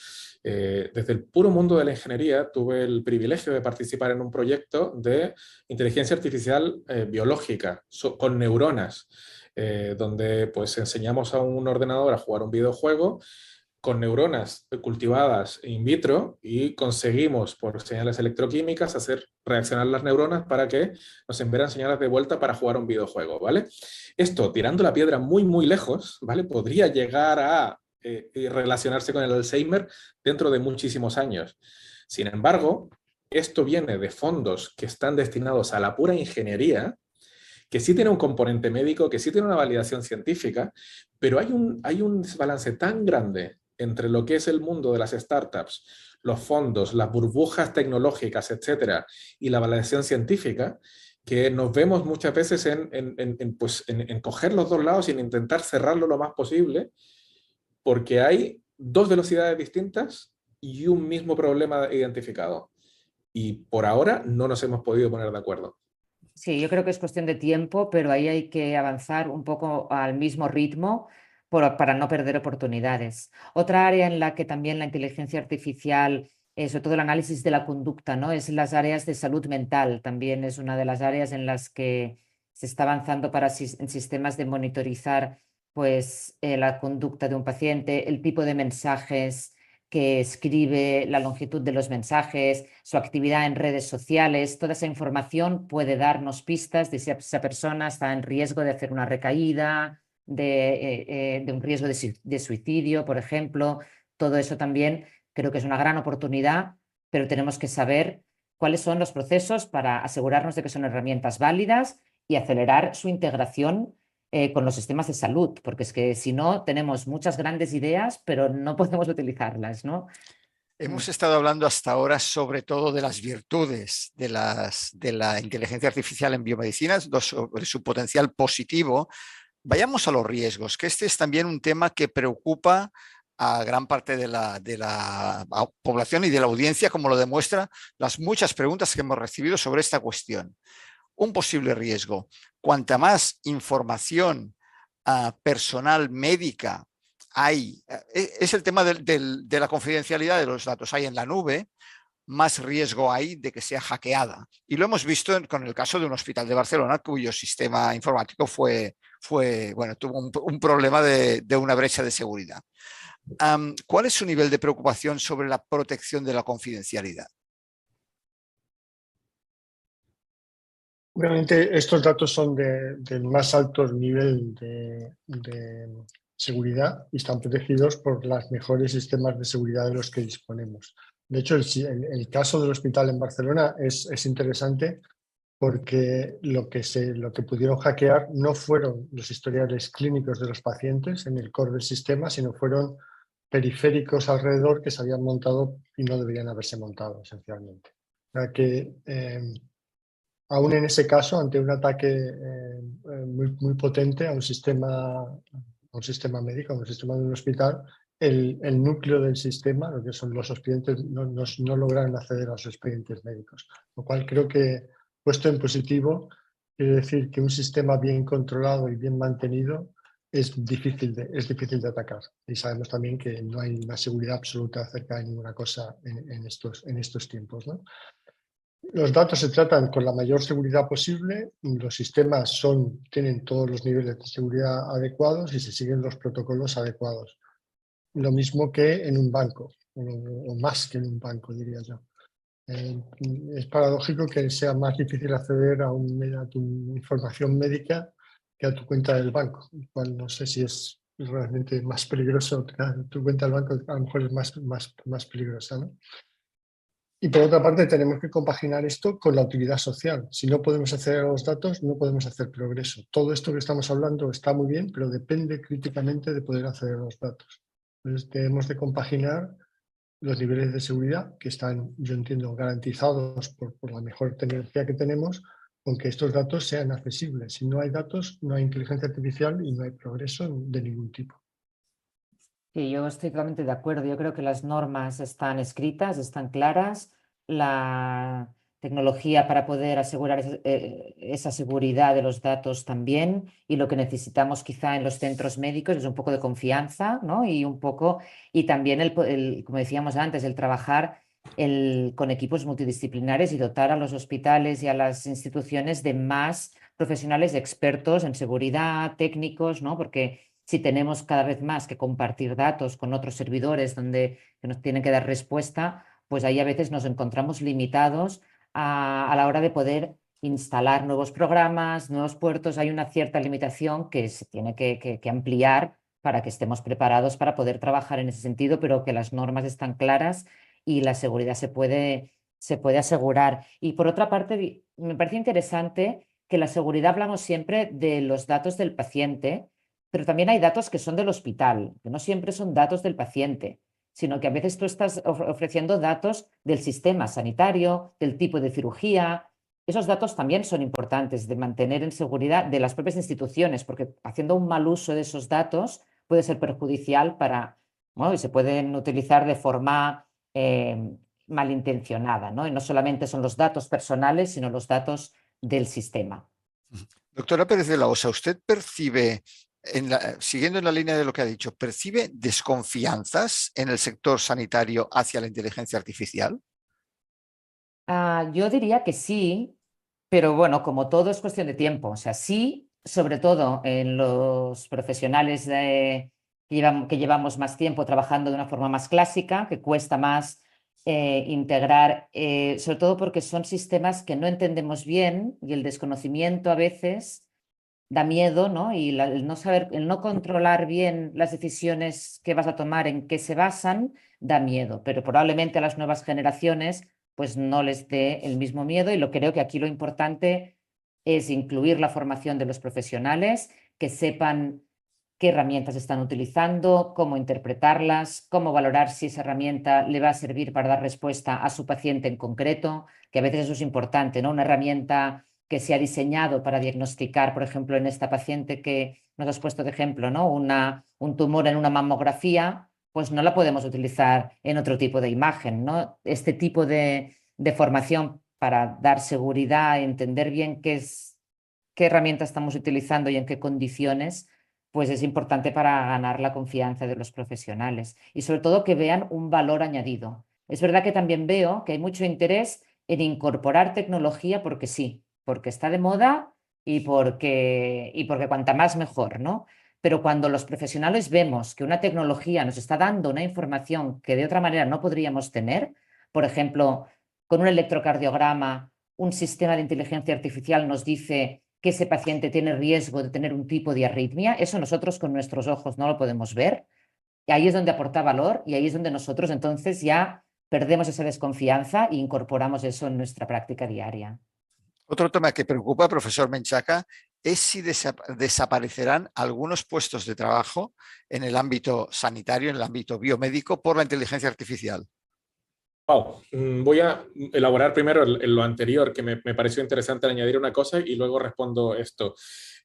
Desde el puro mundo de la ingeniería tuve el privilegio de participar en un proyecto de inteligencia artificial biológica con neuronas, donde pues enseñamos a un ordenador a jugar un videojuego con neuronas cultivadas in vitro, y conseguimos por señales electroquímicas hacer reaccionar las neuronas para que nos enviaran señales de vuelta para jugar un videojuego, ¿vale? Esto, tirando la piedra muy, muy lejos, ¿vale?, podría llegar a relacionarse con el Alzheimer dentro de muchísimos años. Sin embargo, esto viene de fondos que están destinados a la pura ingeniería, que sí tiene un componente médico, que sí tiene una validación científica, pero hay un desbalance tan grande entre lo que es el mundo de las startups, los fondos, las burbujas tecnológicas, etcétera, y la validación científica, que nos vemos muchas veces en coger los dos lados y en intentar cerrarlo lo más posible, porque hay dos velocidades distintas y un mismo problema identificado. Y por ahora no nos hemos podido poner de acuerdo. Sí, yo creo que es cuestión de tiempo, pero ahí hay que avanzar un poco al mismo ritmo para no perder oportunidades. Otra área en la que también la inteligencia artificial, sobre todo el análisis de la conducta, ¿no?, es las áreas de salud mental. También es una de las áreas en las que se está avanzando en sistemas de monitorizar, pues, la conducta de un paciente, el tipo de mensajes que escribe, la longitud de los mensajes, su actividad en redes sociales. Toda esa información puede darnos pistas de si esa persona está en riesgo de hacer una recaída, de un riesgo de suicidio, por ejemplo. Todo eso también creo que es una gran oportunidad, pero tenemos que saber cuáles son los procesos para asegurarnos de que son herramientas válidas y acelerar su integración con los sistemas de salud, porque es que si no, tenemos muchas grandes ideas, pero no podemos utilizarlas, ¿no? Hemos estado hablando hasta ahora sobre todo de las virtudes de la inteligencia artificial en biomedicina, sobre su potencial positivo. Vayamos a los riesgos, que este es también un tema que preocupa a gran parte de la población y de la audiencia, como lo demuestran las muchas preguntas que hemos recibido sobre esta cuestión. Un posible riesgo: cuanta más información personal médica hay, es el tema de la confidencialidad de los datos, hay en la nube, más riesgo hay de que sea hackeada. Y lo hemos visto con el caso de un hospital de Barcelona cuyo sistema informático tuvo un problema de una brecha de seguridad. ¿Cuál es su nivel de preocupación sobre la protección de la confidencialidad? Obviamente estos datos son del más alto nivel de seguridad y están protegidos por los mejores sistemas de seguridad de los que disponemos. De hecho, el caso del hospital en Barcelona es interesante porque lo que pudieron hackear no fueron los historiales clínicos de los pacientes en el core del sistema, sino fueron periféricos alrededor que se habían montado y no deberían haberse montado, esencialmente. O sea que aún en ese caso, ante un ataque muy potente a un sistema médico, a un sistema de un hospital, el núcleo del sistema, lo que son los expedientes, no logran acceder a los expedientes médicos. Lo cual creo que, puesto en positivo, quiere decir que un sistema bien controlado y bien mantenido es difícil de atacar. Y sabemos también que no hay una seguridad absoluta acerca de ninguna cosa en estos tiempos, ¿no? Los datos se tratan con la mayor seguridad posible, los sistemas tienen todos los niveles de seguridad adecuados y se siguen los protocolos adecuados. Lo mismo que en un banco, o más que en un banco, diría yo. Es paradójico que sea más difícil acceder a tu información médica que a tu cuenta del banco, lo cual no sé si es realmente más peligroso. Tu cuenta del banco a lo mejor es más peligrosa, ¿no? Y por otra parte tenemos que compaginar esto con la utilidad social. Si no podemos acceder a los datos, no podemos hacer progreso. Todo esto que estamos hablando está muy bien, pero depende críticamente de poder acceder a los datos. Entonces debemos de compaginar los niveles de seguridad que están, yo entiendo, garantizados por la mejor tecnología que tenemos, con que estos datos sean accesibles. Si no hay datos, no hay inteligencia artificial y no hay progreso de ningún tipo. Sí, yo estoy totalmente de acuerdo. Yo creo que las normas están escritas, están claras. La tecnología para poder asegurar esa seguridad de los datos también. Y lo que necesitamos quizá en los centros médicos es un poco de confianza, ¿no? Y también como decíamos antes, el trabajar con equipos multidisciplinares y dotar a los hospitales y a las instituciones de más profesionales expertos en seguridad, técnicos, ¿no? Porque si tenemos cada vez más que compartir datos con otros servidores que nos tienen que dar respuesta, pues ahí a veces nos encontramos limitados a la hora de poder instalar nuevos programas, nuevos puertos. Hay una cierta limitación que se tiene que ampliar para que estemos preparados para poder trabajar en ese sentido, pero que las normas están claras y la seguridad se puede asegurar. Y por otra parte, me parece interesante que la seguridad hablamos siempre de los datos del paciente, pero también hay datos que son del hospital, que no siempre son datos del paciente, sino que a veces tú estás ofreciendo datos del sistema sanitario, del tipo de cirugía. Esos datos también son importantes de mantener en seguridad de las propias instituciones, porque haciendo un mal uso de esos datos puede ser perjudicial y se pueden utilizar de forma malintencionada, ¿no? Y no solamente son los datos personales, sino los datos del sistema. Doctora Pérez de la Osa, ¿usted percibe, siguiendo en la línea de lo que ha dicho, percibe desconfianzas en el sector sanitario hacia la inteligencia artificial? Yo diría que sí, pero bueno, como todo es cuestión de tiempo. O sea, sí, sobre todo en los profesionales que llevamos más tiempo trabajando de una forma más clásica, que cuesta más integrar, sobre todo porque son sistemas que no entendemos bien y el desconocimiento a veces da miedo, ¿no? Y el no controlar bien las decisiones que vas a tomar, en qué se basan, da miedo. Pero probablemente a las nuevas generaciones pues no les dé el mismo miedo, y creo que aquí lo importante es incluir la formación de los profesionales, que sepan qué herramientas están utilizando, cómo interpretarlas, cómo valorar si esa herramienta le va a servir para dar respuesta a su paciente en concreto, que a veces eso es importante, ¿no? Una herramienta que se ha diseñado para diagnosticar, por ejemplo, en esta paciente que nos has puesto de ejemplo, ¿no? Un tumor en una mamografía, pues no la podemos utilizar en otro tipo de imagen, ¿no? Este tipo de formación para dar seguridad, entender bien qué herramienta estamos utilizando y en qué condiciones, pues es importante para ganar la confianza de los profesionales y sobre todo que vean un valor añadido. Es verdad que también veo que hay mucho interés en incorporar tecnología porque sí, porque está de moda y porque cuanta más mejor, ¿no? Pero cuando los profesionales vemos que una tecnología nos está dando una información que de otra manera no podríamos tener, por ejemplo, con un electrocardiograma, un sistema de inteligencia artificial nos dice que ese paciente tiene riesgo de tener un tipo de arritmia, eso nosotros con nuestros ojos no lo podemos ver, y ahí es donde aporta valor y ahí es donde nosotros entonces ya perdemos esa desconfianza e incorporamos eso en nuestra práctica diaria. Otro tema que preocupa, profesor Menchaca, es si desaparecerán algunos puestos de trabajo en el ámbito sanitario, en el ámbito biomédico, por la inteligencia artificial. Wow. Voy a elaborar primero lo anterior, que me pareció interesante añadir una cosa y luego respondo esto.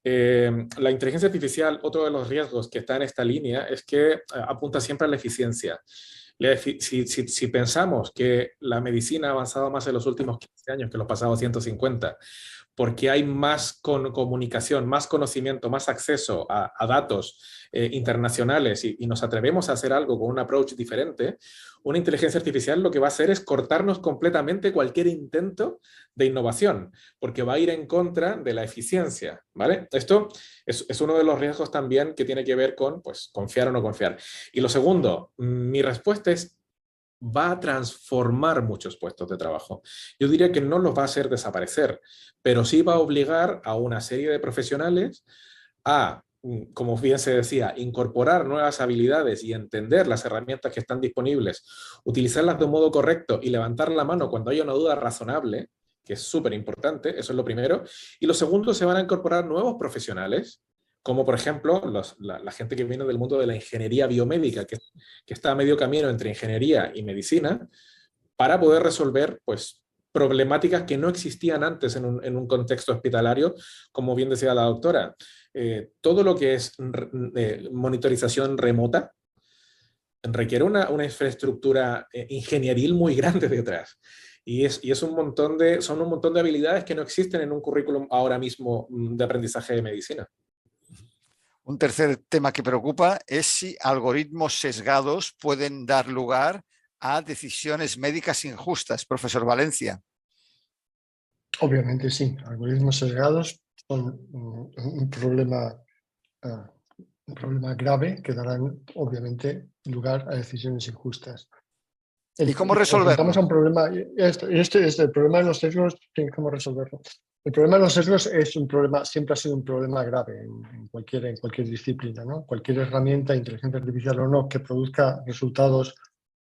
La inteligencia artificial, otro de los riesgos que está en esta línea es que apunta siempre a la eficiencia. Si pensamos que la medicina ha avanzado más en los últimos 15 años que los pasados 150, porque hay más comunicación, más conocimiento, más acceso a datos internacionales y nos atrevemos a hacer algo con un approach diferente, una inteligencia artificial lo que va a hacer es cortarnos completamente cualquier intento de innovación, porque va a ir en contra de la eficiencia, ¿vale? Esto es uno de los riesgos también que tiene que ver con, pues, confiar o no confiar. Y lo segundo, mi respuesta es, va a transformar muchos puestos de trabajo. Yo diría que no los va a hacer desaparecer, pero sí va a obligar a una serie de profesionales a, como bien se decía, incorporar nuevas habilidades y entender las herramientas que están disponibles, utilizarlas de un modo correcto y levantar la mano cuando haya una duda razonable, que es súper importante, eso es lo primero. Y lo segundo, se van a incorporar nuevos profesionales, como por ejemplo la gente que viene del mundo de la ingeniería biomédica, que está a medio camino entre ingeniería y medicina, para poder resolver, pues, problemáticas que no existían antes en un contexto hospitalario, como bien decía la doctora. Todo lo que es monitorización remota requiere una infraestructura ingenieril muy grande detrás. Y son un montón de habilidades que no existen en un currículum ahora mismo de aprendizaje de medicina. Un tercer tema que preocupa es si algoritmos sesgados pueden dar lugar a decisiones médicas injustas. Profesor Valencia. Obviamente sí, algoritmos sesgados son un problema grave que darán obviamente lugar a decisiones injustas. ¿Y cómo resolverlo? A un problema, el problema de los sesgos, ¿cómo resolverlo? El problema de los sesgos es un problema, siempre ha sido un problema grave en cualquier disciplina, ¿no? Cualquier herramienta, inteligencia artificial o no, que produzca resultados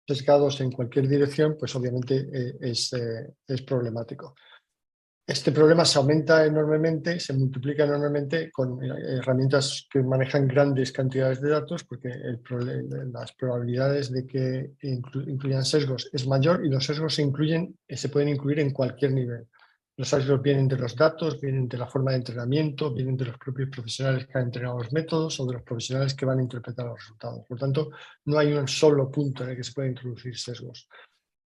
sesgados en cualquier dirección, pues obviamente es problemático. Este problema se aumenta enormemente, se multiplica enormemente con herramientas que manejan grandes cantidades de datos, porque las probabilidades de que incluyan sesgos es mayor, y los sesgos se pueden incluir en cualquier nivel. Los sesgos vienen de los datos, vienen de la forma de entrenamiento, vienen de los propios profesionales que han entrenado los métodos o de los profesionales que van a interpretar los resultados. Por tanto, no hay un solo punto en el que se pueden introducir sesgos.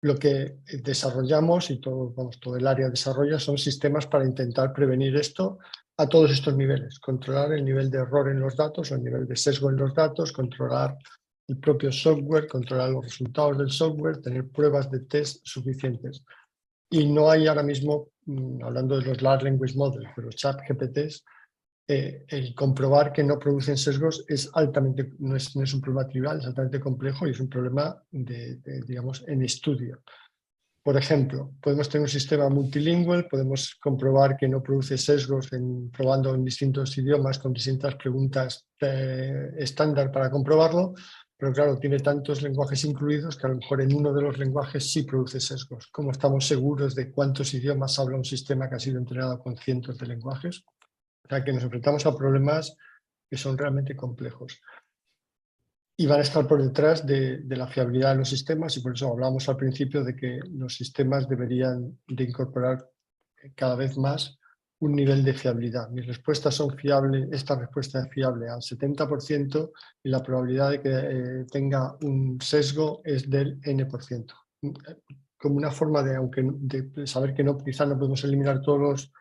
Lo que desarrollamos y todo el área desarrolla son sistemas para intentar prevenir esto a todos estos niveles. Controlar el nivel de error en los datos o el nivel de sesgo en los datos, controlar el propio software, controlar los resultados del software, tener pruebas de test suficientes. Y no hay ahora mismo, hablando de los Large Language Models, de los ChatGPTs, el comprobar que no producen sesgos es altamente, no es un problema trivial, es altamente complejo y es un problema digamos, en estudio. Por ejemplo, podemos tener un sistema multilingüe, podemos comprobar que no produce sesgos probando en distintos idiomas con distintas preguntas estándar para comprobarlo, pero claro, tiene tantos lenguajes incluidos que a lo mejor en uno de los lenguajes sí produce sesgos. ¿Cómo estamos seguros de cuántos idiomas habla un sistema que ha sido entrenado con cientos de lenguajes? O sea, que nos enfrentamos a problemas que son realmente complejos. Y van a estar por detrás de la fiabilidad de los sistemas, y por eso hablamos al principio de que los sistemas deberían de incorporar cada vez más un nivel de fiabilidad. Mis respuestas son fiables, esta respuesta es fiable al 70% y la probabilidad de que tenga un sesgo es del N%. Como una forma de saber que quizá no podemos eliminar todos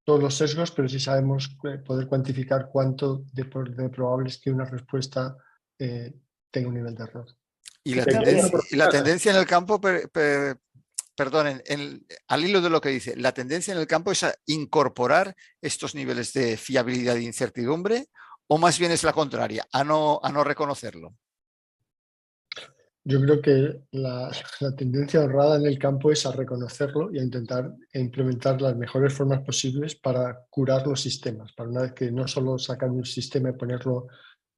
los sesgos, pero sí sabemos poder cuantificar cuánto de probable es que una respuesta tenga un nivel de error. Y la tendencia en el campo, perdón, al hilo de lo que dice, la tendencia en el campo es a incorporar estos niveles de fiabilidad e incertidumbre, o más bien es la contraria, a no reconocerlo. Yo creo que la tendencia honrada en el campo es a reconocerlo y a intentar implementar las mejores formas posibles para curar los sistemas, para una vez que no solo sacar un sistema y ponerlo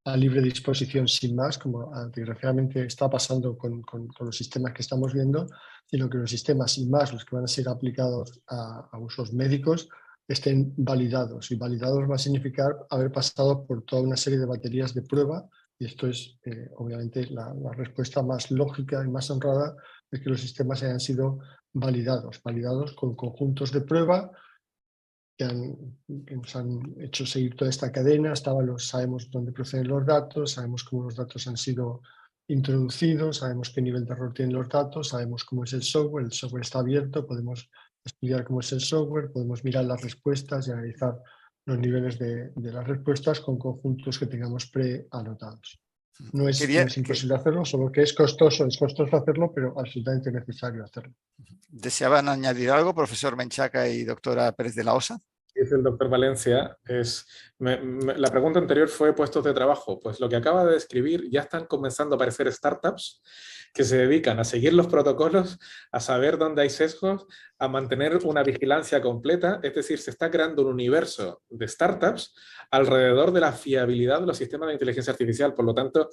a libre disposición sin más, como desgraciadamente está pasando con los sistemas que estamos viendo, sino que los sistemas y más los que van a ser aplicados a usos médicos estén validados. Y validados va a significar haber pasado por toda una serie de baterías de prueba. Y esto es, obviamente, la respuesta más lógica y más honrada, es que los sistemas hayan sido validados con conjuntos de prueba que nos han hecho seguir toda esta cadena. Sabemos dónde proceden los datos, sabemos cómo los datos han sido introducidos, sabemos qué nivel de error tienen los datos, sabemos cómo es el software está abierto, podemos estudiar cómo es el software, podemos mirar las respuestas y analizar los niveles de las respuestas con conjuntos que tengamos preanotados. No es imposible hacerlo, solo que es costoso hacerlo, pero absolutamente necesario hacerlo. ¿Deseaban añadir algo, profesor Menchaca y doctora Pérez de la Osa? Dice el doctor Valencia, la pregunta anterior fue puestos de trabajo. Pues lo que acaba de describir, ya están comenzando a aparecer startups que se dedican a seguir los protocolos, a saber dónde hay sesgos, a mantener una vigilancia completa. Es decir, se está creando un universo de startups alrededor de la fiabilidad de los sistemas de inteligencia artificial. Por lo tanto,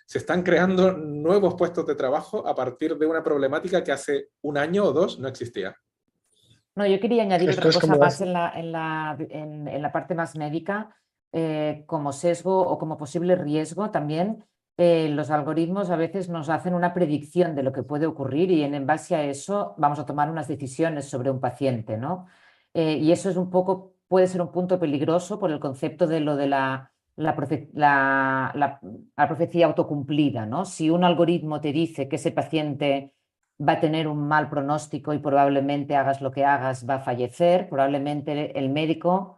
se están creando nuevos puestos de trabajo a partir de una problemática que hace un año o dos no existía. No, yo quería añadir otra cosa más en la parte más médica, como sesgo o como posible riesgo también. Los algoritmos a veces nos hacen una predicción de lo que puede ocurrir y en base a eso vamos a tomar unas decisiones sobre un paciente, ¿no? Y eso es puede ser un punto peligroso por el concepto de lo de la profecía autocumplida, ¿no? Si un algoritmo te dice que ese paciente va a tener un mal pronóstico y probablemente hagas lo que hagas, va a fallecer, probablemente el médico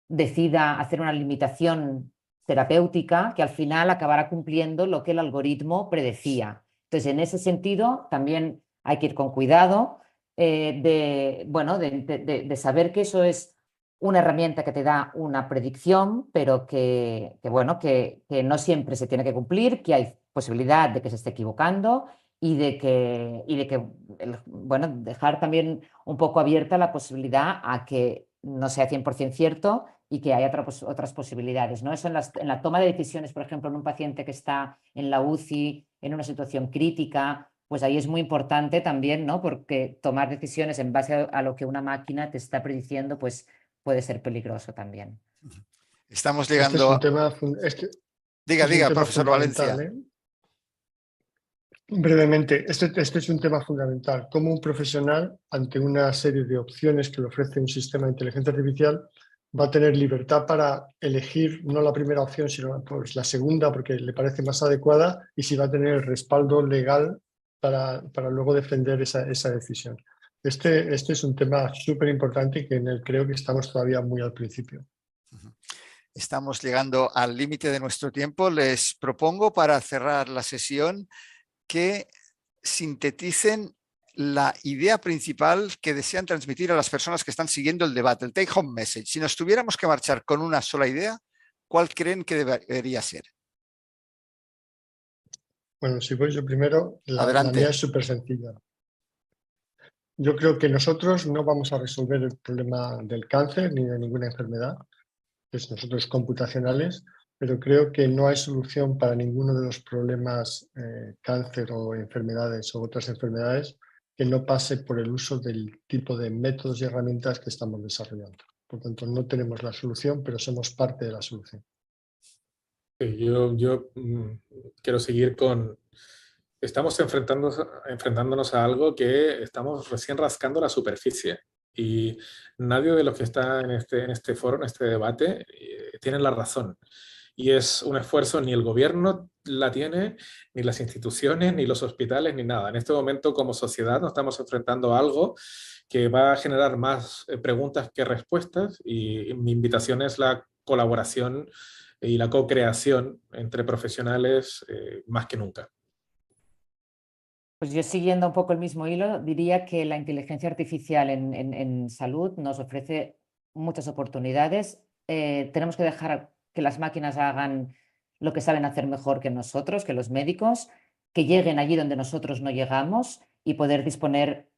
decida hacer una limitación terapéutica que al final acabará cumpliendo lo que el algoritmo predecía. Entonces, en ese sentido, también hay que ir con cuidado de saber que eso es una herramienta que te da una predicción, pero que no siempre se tiene que cumplir, que hay posibilidad de que se esté equivocando y de que dejar también un poco abierta la posibilidad a que no sea 100% cierto y que haya otras posibilidades, ¿no? Eso en la toma de decisiones, por ejemplo, en un paciente que está en la UCI, en una situación crítica, pues ahí es muy importante también, ¿no? Porque tomar decisiones en base a lo que una máquina te está prediciendo, pues puede ser peligroso también. Estamos llegando a... Diga, profesor Valencia. Brevemente, este es un tema fundamental. Cómo un profesional, ante una serie de opciones que le ofrece un sistema de inteligencia artificial, va a tener libertad para elegir no la primera opción, sino pues, la segunda, porque le parece más adecuada, y si va a tener el respaldo legal para luego defender esa decisión. Este es un tema súper importante y que en el creo que estamos todavía muy al principio. Estamos llegando al límite de nuestro tiempo. Les propongo, para cerrar la sesión, que sinteticen la idea principal que desean transmitir a las personas que están siguiendo el debate, el take home message. Si nos tuviéramos que marchar con una sola idea, ¿cuál creen que debería ser? Bueno, si voy yo primero, la mía es súper sencilla. Yo creo que nosotros no vamos a resolver el problema del cáncer ni de ninguna enfermedad, pues nosotros computacionales, pero creo que no hay solución para ninguno de los problemas cáncer o enfermedades o otras enfermedades que no pase por el uso del tipo de métodos y herramientas que estamos desarrollando. Por tanto, no tenemos la solución, pero somos parte de la solución. Yo quiero seguir con... Estamos enfrentándonos a algo que estamos recién rascando la superficie y nadie de los que está en este foro, en este debate, tiene la razón. Y es un esfuerzo, ni el gobierno la tiene, ni las instituciones, ni los hospitales, ni nada. En este momento, como sociedad, nos estamos enfrentando a algo que va a generar más preguntas que respuestas, y mi invitación es la colaboración y la co-creación entre profesionales más que nunca. Pues yo, siguiendo un poco el mismo hilo, diría que la inteligencia artificial en salud nos ofrece muchas oportunidades. Tenemos que dejar que las máquinas hagan lo que saben hacer mejor que nosotros, que los médicos, que lleguen allí donde nosotros no llegamos y poder disponer,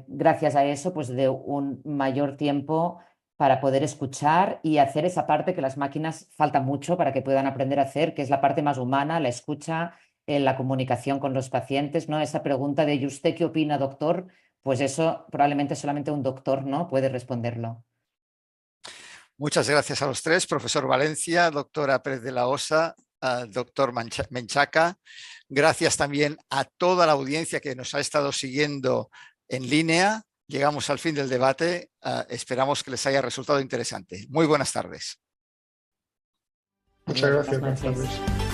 gracias a eso, pues de un mayor tiempo para poder escuchar y hacer esa parte que las máquinas falta mucho para que puedan aprender a hacer, que es la parte más humana, la escucha, la comunicación con los pacientes, ¿no? Esa pregunta de ¿y usted qué opina, doctor? Pues eso probablemente solamente un doctor, ¿no?, puede responderlo. Muchas gracias a los tres, profesor Valencia, doctora Pérez de la Osa, doctor Menchaca. Gracias también a toda la audiencia que nos ha estado siguiendo en línea. Llegamos al fin del debate. Esperamos que les haya resultado interesante. Muy buenas tardes. Muchas gracias.